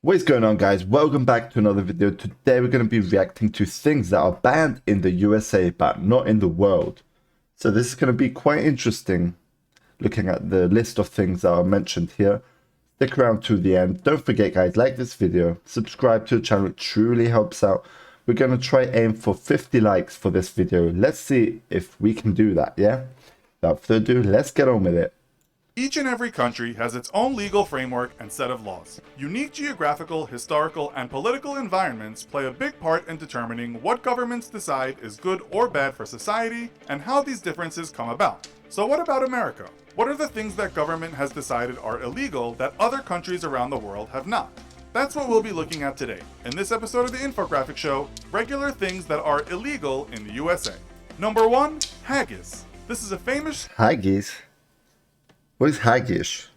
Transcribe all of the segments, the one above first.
What is going on, guys? Welcome back to another video. Today we're going to be reacting to things that are banned in the USA but not in the world. So this is going to be quite interesting, looking at the list of things that are mentioned here. Stick around to the end. Don't forget, guys, like this video, subscribe to the channel, it truly helps out. We're going to try aim for 50 likes for this video. Let's see if we can do that, yeah? Without further ado, let's get on with it. Each and every country has its own legal framework and set of laws. Unique geographical, historical, and political environments play a big part in determining what governments decide is good or bad for society and how these differences come about. So what about America? What are the things that government has decided are illegal that other countries around the world have not? That's what we'll be looking at today. In this episode of the Infographic Show, regular things that are illegal in the USA. Number 1, haggis. This is a famous Haggis? What is haggis?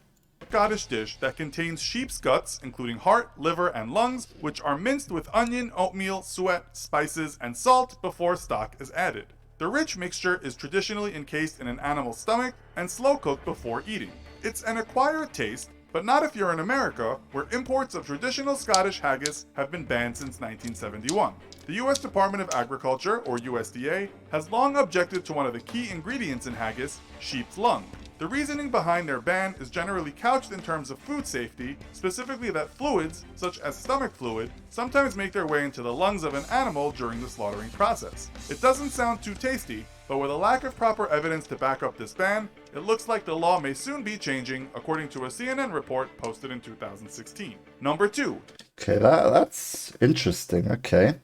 Scottish dish that contains sheep's guts, including heart, liver, and lungs, which are minced with onion, oatmeal, suet, spices, and salt before stock is added. The rich mixture is traditionally encased in an animal's stomach and slow cooked before eating. It's an acquired taste, but not if you're in America, where imports of traditional Scottish haggis have been banned since 1971. The U.S. Department of Agriculture, or USDA, has long objected to one of the key ingredients in haggis, sheep's lung. The reasoning behind their ban is generally couched in terms of food safety, specifically that fluids, such as stomach fluid, sometimes make their way into the lungs of an animal during the slaughtering process. It doesn't sound too tasty, but with a lack of proper evidence to back up this ban, it looks like the law may soon be changing, according to a CNN report posted in 2016. Number 2. Okay, that's interesting. Okay.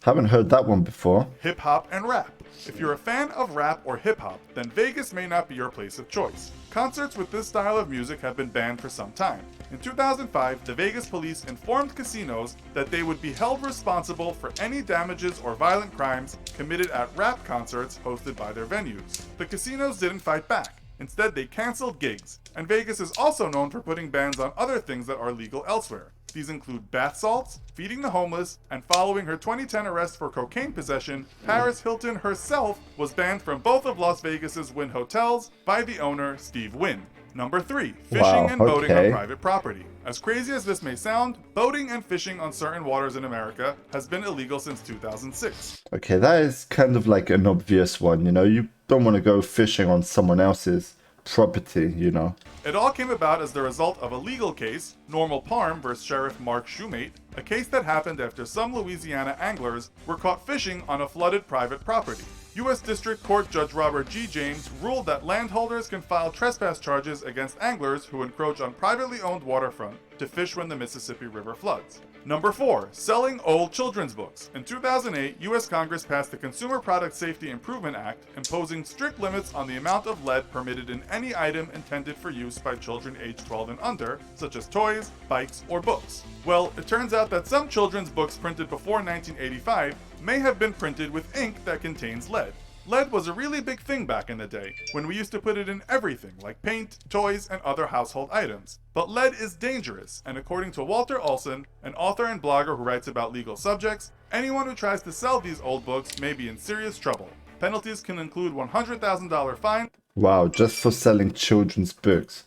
Haven't heard that one before. Hip hop and rap. If you're a fan of rap or hip hop, then Vegas may not be your place of choice. Concerts with this style of music have been banned for some time. In 2005, the Vegas police informed casinos that they would be held responsible for any damages or violent crimes committed at rap concerts hosted by their venues. The casinos didn't fight back. Instead, they canceled gigs. And Vegas is also known for putting bans on other things that are legal elsewhere. These include bath salts, feeding the homeless, and following her 2010 arrest for cocaine possession, Paris Hilton herself was banned from both of Las Vegas's Wynn hotels by the owner, Steve Wynn. Number 3, fishing and boating on private property. As crazy as this may sound, boating and fishing on certain waters in America has been illegal since 2006. Okay, that is kind of like an obvious one, you know? You don't want to go fishing on someone else's property, you know? It all came about as the result of a legal case, Normal Parm vs. Sheriff Mark Shoemate, a case that happened after some Louisiana anglers were caught fishing on a flooded private property. U.S. District Court Judge Robert G. James ruled that landholders can file trespass charges against anglers who encroach on privately owned waterfront to fish when the Mississippi River floods. Number 4, selling old children's books. In 2008, U.S. Congress passed the Consumer Product Safety Improvement Act, imposing strict limits on the amount of lead permitted in any item intended for use by children aged 12 and under, such as toys, bikes, or books. Well, it turns out that some children's books printed before 1985 may have been printed with ink that contains lead. Lead was a really big thing back in the day, when we used to put it in everything like paint, toys, and other household items. But lead is dangerous, and according to Walter Olson, an author and blogger who writes about legal subjects, anyone who tries to sell these old books may be in serious trouble. Penalties can include $100,000 fine. Wow, just for selling children's books.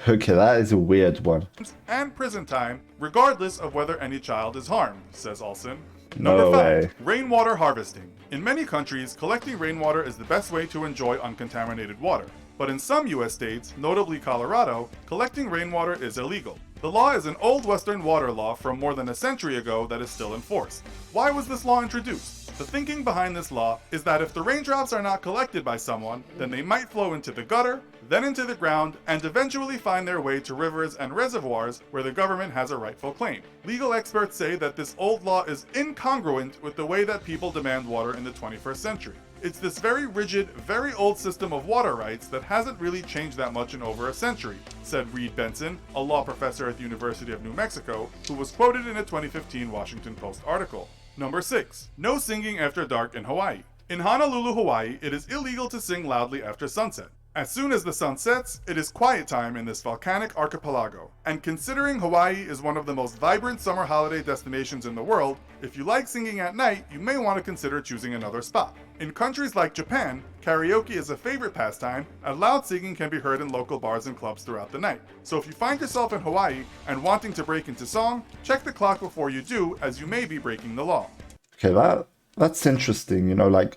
Okay, that is a weird one. And prison time, regardless of whether any child is harmed, says Olson. No Number 5, way. rainwater harvesting. In many countries, collecting rainwater is the best way to enjoy uncontaminated water. But in some US states, notably Colorado, collecting rainwater is illegal. The law is an old Western water law from more than a century ago that is still enforced. Why was this law introduced? The thinking behind this law is that if the raindrops are not collected by someone, then they might flow into the gutter, then into the ground, and eventually find their way to rivers and reservoirs where the government has a rightful claim. Legal experts say that this old law is incongruent with the way that people demand water in the 21st century. It's this very rigid, very old system of water rights that hasn't really changed that much in over a century, said Reed Benson, a law professor at the University of New Mexico, who was quoted in a 2015 Washington Post article. Number 6, no singing after dark in Hawaii. In Honolulu, Hawaii, it is illegal to sing loudly after sunset. As soon as the sun sets, it is quiet time in this volcanic archipelago. And considering Hawaii is one of the most vibrant summer holiday destinations in the world, if you like singing at night, you may want to consider choosing another spot. In countries like Japan, Karaoke is a favorite pastime, and loud singing can be heard in local bars and clubs throughout the night. So if you find yourself in Hawaii and wanting to break into song, check the clock before you do, as you may be breaking the law. Okay, that's interesting. You know, like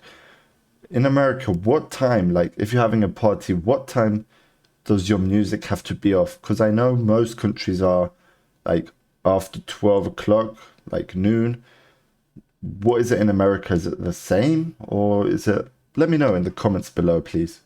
in America, what time, like if you're having a party, what time does your music have to be off? Because I know most countries are like after 12 o'clock, like noon. What is it in America? Is it the same, or is it? Let me know in the comments below, please.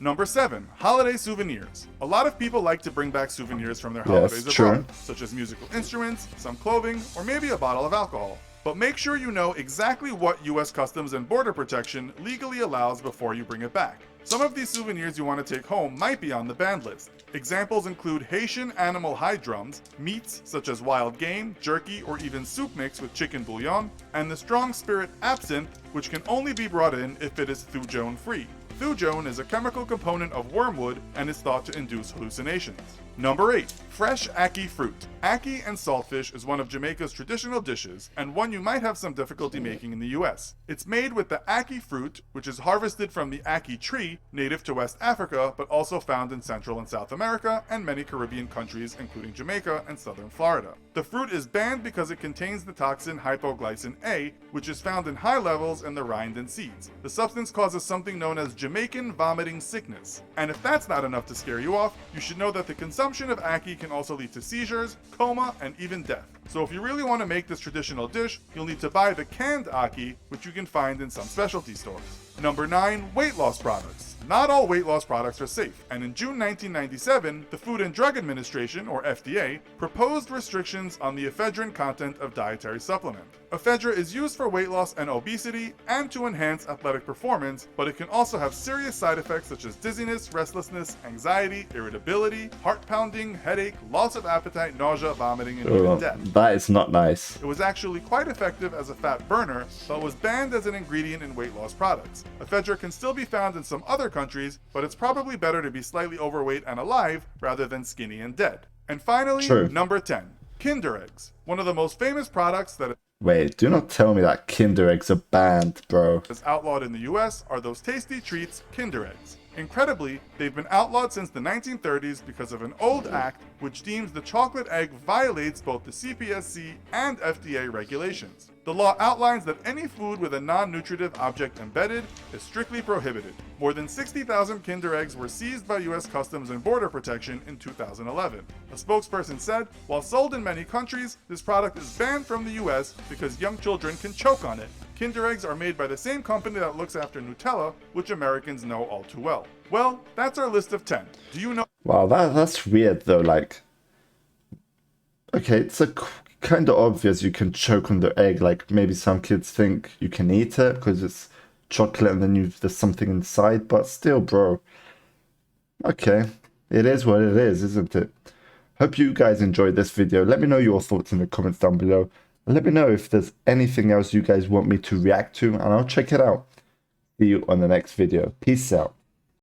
Number 7. Holiday souvenirs. A lot of people like to bring back souvenirs from their holidays abroad, such as musical instruments, some clothing, or maybe a bottle of alcohol. But make sure you know exactly what US Customs and Border Protection legally allows before you bring it back. Some of these souvenirs you want to take home might be on the banned list. Examples include Haitian animal hide drums, meats such as wild game, jerky, or even soup mix with chicken bouillon, and the strong spirit absinthe, which can only be brought in if it is thujone free. Thujone is a chemical component of wormwood and is thought to induce hallucinations. Number 8. Fresh Ackee fruit. Ackee and saltfish is one of Jamaica's traditional dishes, and one you might have some difficulty making in the US. It's made with the Ackee fruit, which is harvested from the Ackee tree, native to West Africa, but also found in Central and South America and many Caribbean countries, including Jamaica and southern Florida. The fruit is banned because it contains the toxin hypoglycin A, which is found in high levels in the rind and seeds. The substance causes something known as Jamaican vomiting sickness. And if that's not enough to scare you off, you should know that the consumption of Ackee can also lead to seizures, coma, and even death. So if you really want to make this traditional dish, you'll need to buy the canned Ackee, which you can find in some specialty stores. Number 9. Weight loss products. Not all weight loss products are safe, and in June 1997, the Food and Drug Administration, or FDA, proposed restrictions on the ephedrine content of dietary supplement. Ephedra is used for weight loss and obesity and to enhance athletic performance, but it can also have serious side effects such as dizziness, restlessness, anxiety, irritability, heart pounding, headache, loss of appetite, nausea, vomiting, and even death. That is not nice. It was actually quite effective as a fat burner, but was banned as an ingredient in weight loss products. Ephedra can still be found in some other countries, but it's probably better to be slightly overweight and alive rather than skinny and dead. And finally, Number 10. Kinder Eggs. One of the most famous products that Wait, do not tell me that Kinder Eggs are banned, bro. is outlawed in the US are those tasty treats, Kinder Eggs. Incredibly, they've been outlawed since the 1930s because of an old act which deems the chocolate egg violates both the CPSC and FDA regulations. The law outlines that any food with a non-nutritive object embedded is strictly prohibited. More than 60,000 Kinder Eggs were seized by US Customs and Border Protection in 2011. A spokesperson said, while sold in many countries, this product is banned from the US because young children can choke on it. Kinder Eggs are made by the same company that looks after Nutella, which Americans know all too well. Well, that's our list of 10. Do you know? Wow, that's weird though. Like, okay, it's kind of obvious you can choke on the egg. Like maybe some kids think you can eat it because it's chocolate and then there's something inside. But still, bro. Okay, it is what it is, isn't it? Hope you guys enjoyed this video. Let me know your thoughts in the comments down below. And let me know if there's anything else you guys want me to react to, and I'll check it out. See you on the next video. Peace out.